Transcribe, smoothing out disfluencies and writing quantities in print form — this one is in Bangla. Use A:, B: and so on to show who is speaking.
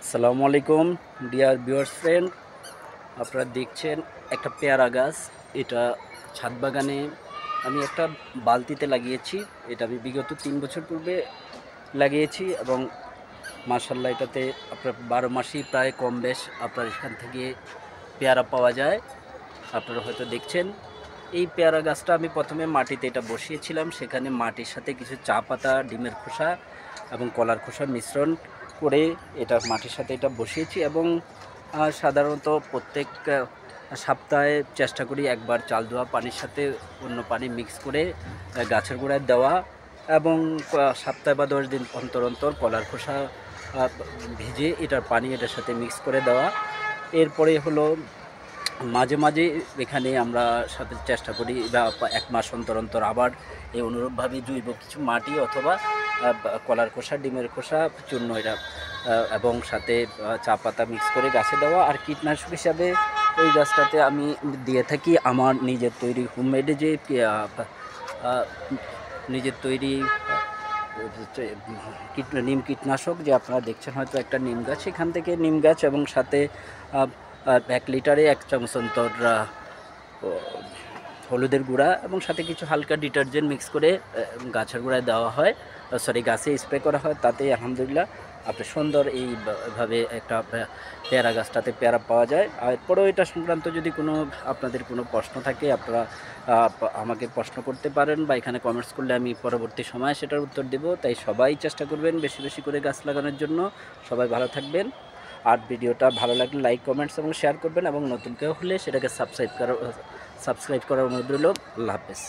A: আসসালামু আলাইকুম ডিয়ার ভিউয়ার্স ফ্রেন্ড, আপনারা দেখছেন একটা পেয়ারা গাছ। এটা ছাদ বাগানে আমি একটা বালতিতে লাগিয়েছি। এটা আমি বিগত 3 বছর পূর্বে লাগিয়েছি এবং মাশাআল্লাহ এটাতে আপনার 12 মাসই প্রায় কম বেশ আপনার এখান থেকে পেয়ারা পাওয়া যায়। আপনারা হয়তো দেখছেন এই পেয়ারা গাছটা আমি প্রথমে মাটিতে এটা বসিয়েছিলাম। সেখানে মাটির সাথে কিছু চা পাতা, ডিমের খোসা এবং কলার খোসার মিশ্রণ করে এটা মাটির সাথে এটা বসিয়েছি এবং সাধারণত প্রত্যেক সপ্তাহে চেষ্টা করি একবার চাল ধোয়া পানির সাথে অন্য পানি মিক্স করে গাছের গোড়ায় দেওয়া এবং সপ্তাহে বা 10 দিন অন্তর অন্তর কলার খোসা ভিজে এটার পানি এটার সাথে মিক্স করে দেওয়া। এরপরে হলো মাঝে মাঝে এখানে আমরা সাথে চেষ্টা করি বা 1 মাস অন্তর অন্তর আবার এই অনুরূপভাবে জৈব কিছু মাটি অথবা কলার খোসা, ডিমের খোসা, চূর্ণ এটা এবং সাথে চা পাতা মিক্স করে গাছে দেওয়া। আর কীটনাশক হিসাবে এই গাছটাতে আমি দিয়ে থাকি আমার নিজের তৈরি হোমমেডে যে নিজের তৈরি নিম কীটনাশক, যে আপনারা দেখছেন হয়তো একটা নিম গাছ, এখান থেকে নিম গাছ এবং সাথে 1 লিটারে 1 চামচ অন্তর হলুদের গুঁড়া এবং সাথে কিছু হালকা ডিটারজেন্ট মিক্স করে গাছের গোড়ায় দেওয়া হয়, গাছে স্প্রে করা হয়। তাতে আলহামদুলিল্লাহ আপনার সুন্দর এইভাবে একটা পেয়ারা গাছটাতে পেয়ারা পাওয়া যায়। আর এরপরেও এটা সংক্রান্ত যদি কোনো আপনাদের কোনো প্রশ্ন থাকে আপনারা আমাকে প্রশ্ন করতে পারেন বা এখানে কমেন্টস করলে আমি পরবর্তী সময়ে সেটার উত্তর দেব। তাই সবাই চেষ্টা করবেন বেশি বেশি করে গাছ লাগানোর জন্য। সবাই ভালো থাকবেন। আর ভিডিওটা ভালো লাগলে লাইক, কমেন্টস এবং শেয়ার করবেন এবং নতুন কেউ হলে সেটাকে সাবস্ক্রাইব করার অনুরোধ রইল। আল্লাহ হাফেজ।